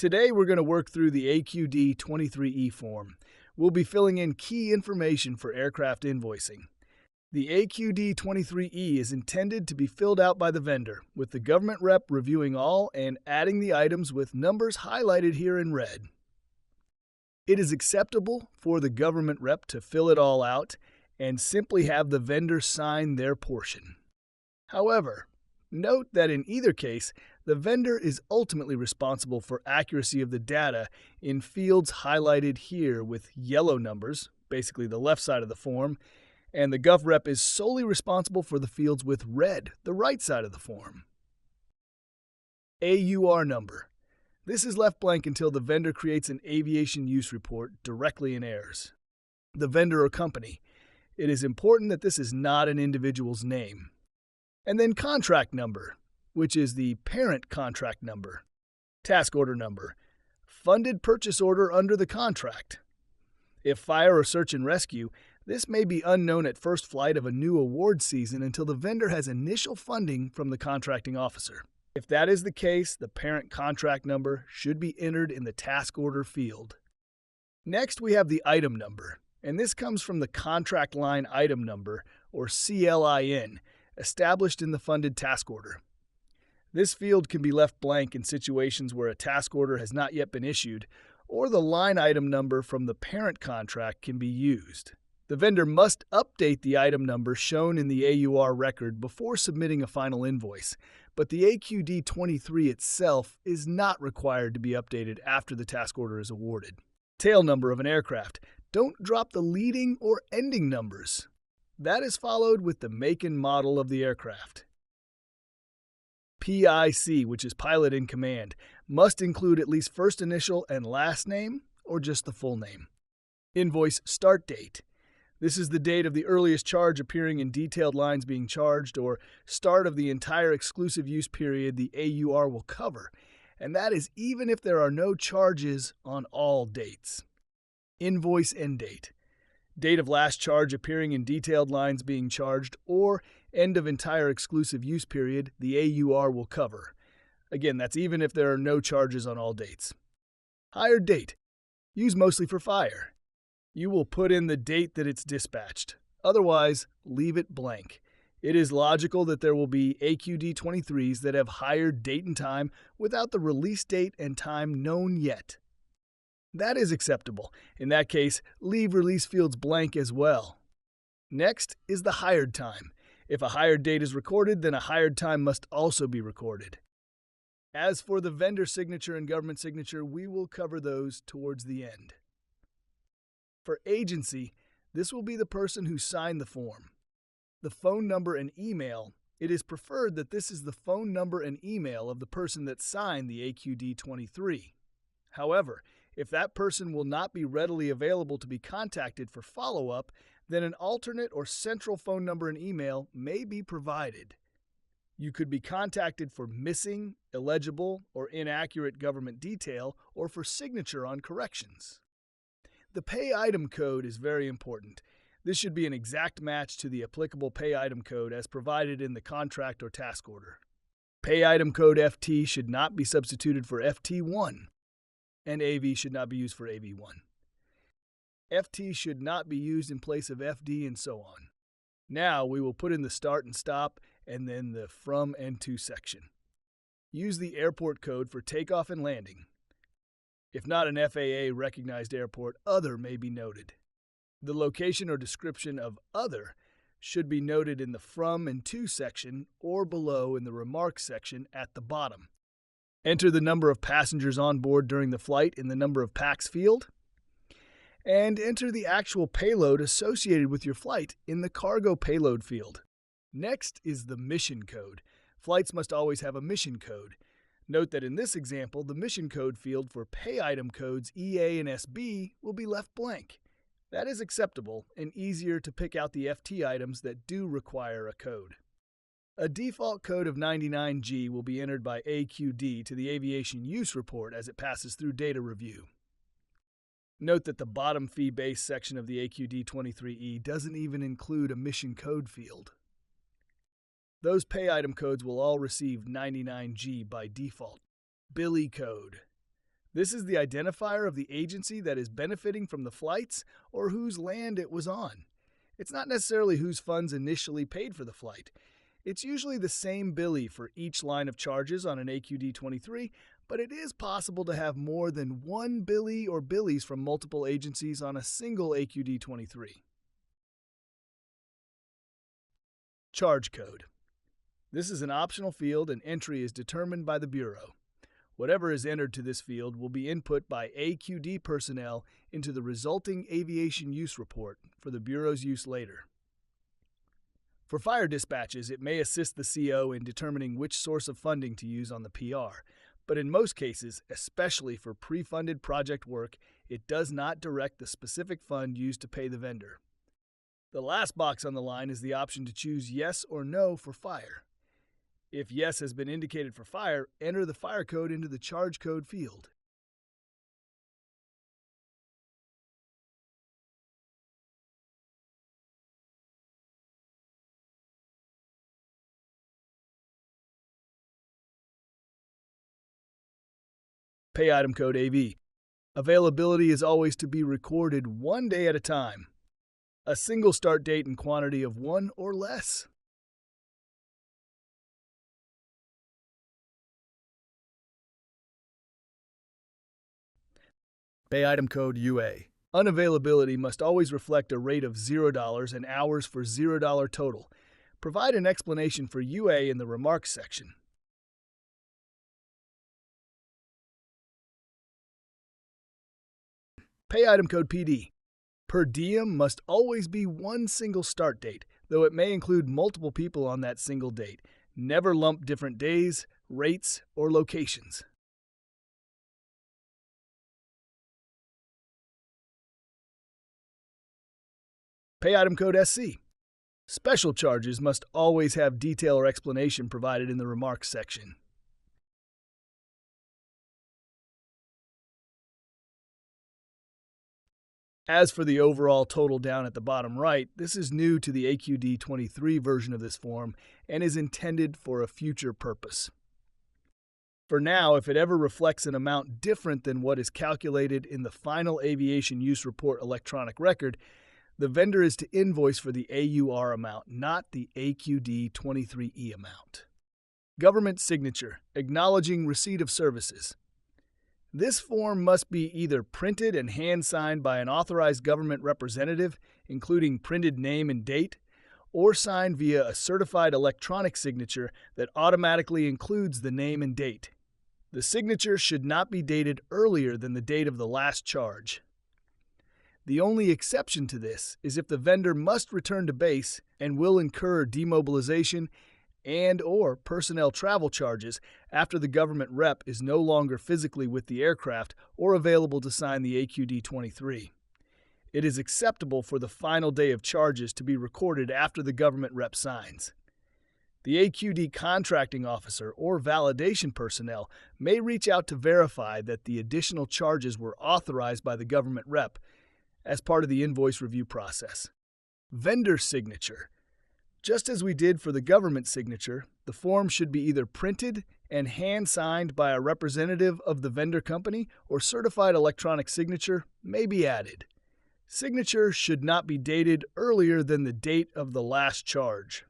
Today we're going to work through the AQD 23E form. We'll be filling in key information for aircraft invoicing. The AQD 23E is intended to be filled out by the vendor, with the government rep reviewing all and adding the items with numbers highlighted here in red. It is acceptable for the government rep to fill it all out and simply have the vendor sign their portion. However, note that in either case, the vendor is ultimately responsible for accuracy of the data in fields highlighted here with yellow numbers, basically the left side of the form, and the Gov rep is solely responsible for the fields with red, the right side of the form. AUR number. This is left blank until the vendor creates an aviation use report directly in AIRS. The vendor or company. It is important that this is not an individual's name. And then contract number, which is the parent contract number. Task order number. Funded purchase order under the contract. If fire or search and rescue, this may be unknown at first flight of a new award season until the vendor has initial funding from the contracting officer. If that is the case, the parent contract number should be entered in the task order field. Next, we have the item number, and this comes from the contract line item number, or CLIN, established in the funded task order. This field can be left blank in situations where a task order has not yet been issued, or the line item number from the parent contract can be used. The vendor must update the item number shown in the AUR record before submitting a final invoice, but the AQD 23 itself is not required to be updated after the task order is awarded. Tail number of an aircraft. Don't drop the leading or ending numbers. That is followed with the make and model of the aircraft. PIC, which is pilot in command, must include at least first initial and last name, or just the full name. Invoice start date. This is the date of the earliest charge appearing in detailed lines being charged, or start of the entire exclusive use period the AUR will cover, and that is even if there are no charges on all dates. Invoice end date. Date of last charge appearing in detailed lines being charged, or end of entire exclusive use period the AUR will cover. Again, that's even if there are no charges on all dates. Hired date. Used mostly for fire. You will put in the date that it's dispatched. Otherwise, leave it blank. It is logical that there will be AQD 23s that have hired date and time without the release date and time known yet. That is acceptable. In that case, leave release fields blank as well. Next is the hired time. If a hired date is recorded, then a hired time must also be recorded. As for the vendor signature and government signature, we will cover those towards the end. For agency, this will be the person who signed the form. The phone number and email, it is preferred that this is the phone number and email of the person that signed the AQD 23. However, if that person will not be readily available to be contacted for follow-up, then an alternate or central phone number and email may be provided. You could be contacted for missing, illegible, or inaccurate government detail, or for signature on corrections. The pay item code is very important. This should be an exact match to the applicable pay item code as provided in the contract or task order. Pay item code FT should not be substituted for FT1, and AV should not be used for AV1. FT should not be used in place of FD, and so on. Now we will put in the start and stop, and then the from and to section. Use the airport code for takeoff and landing. If not an FAA-recognized airport, other may be noted. The location or description of other should be noted in the from and to section or below in the remarks section at the bottom. Enter the number of passengers on board during the flight in the number of packs field, and enter the actual payload associated with your flight in the cargo payload field. Next is the mission code. Flights must always have a mission code. Note that in this example, the mission code field for pay item codes EA and SB will be left blank. That is acceptable and easier to pick out the FT items that do require a code. A default code of 99G will be entered by AQD to the aviation use report as it passes through data review. Note that the bottom fee-based section of the AQD 23E doesn't even include a mission code field. Those pay item codes will all receive 99G by default. Billy code. This is the identifier of the agency that is benefiting from the flights or whose land it was on. It's not necessarily whose funds initially paid for the flight. It's usually the same billie for each line of charges on an AQD-23, but it is possible to have more than one billie or billies from multiple agencies on a single AQD-23. Charge code. This is an optional field and entry is determined by the Bureau. Whatever is entered to this field will be input by AQD personnel into the resulting aviation use report for the Bureau's use later. For fire dispatches, it may assist the CO in determining which source of funding to use on the PR, but in most cases, especially for pre-funded project work, it does not direct the specific fund used to pay the vendor. The last box on the line is the option to choose yes or no for fire. If yes has been indicated for fire, enter the fire code into the charge code field. Pay item code AV. Availability is always to be recorded 1 day at a time. A single start date and quantity of 1 or less. Pay item code UA. Unavailability must always reflect a rate of $0 and hours for $0 total. Provide an explanation for UA in the remarks section. Pay item code PD. Per diem must always be one single start date, though it may include multiple people on that single date. Never lump different days, rates, or locations. Pay item code SC. Special charges must always have detail or explanation provided in the remarks section. As for the overall total down at the bottom right, this is new to the AQD-23 version of this form and is intended for a future purpose. For now, if it ever reflects an amount different than what is calculated in the final aviation use report electronic record, the vendor is to invoice for the AUR amount, not the AQD-23E amount. Government signature, acknowledging receipt of services. This form must be either printed and hand-signed by an authorized government representative, including printed name and date, or signed via a certified electronic signature that automatically includes the name and date. The signature should not be dated earlier than the date of the last charge. The only exception to this is if the vendor must return to base and will incur demobilization and/or personnel travel charges after the government rep is no longer physically with the aircraft or available to sign the AQD-23. It is acceptable for the final day of charges to be recorded after the government rep signs. The AQD contracting officer or validation personnel may reach out to verify that the additional charges were authorized by the government rep as part of the invoice review process. Vendor signature. Just as we did for the government signature, the form should be either printed and hand-signed by a representative of the vendor company or certified electronic signature may be added. Signature should not be dated earlier than the date of the last charge.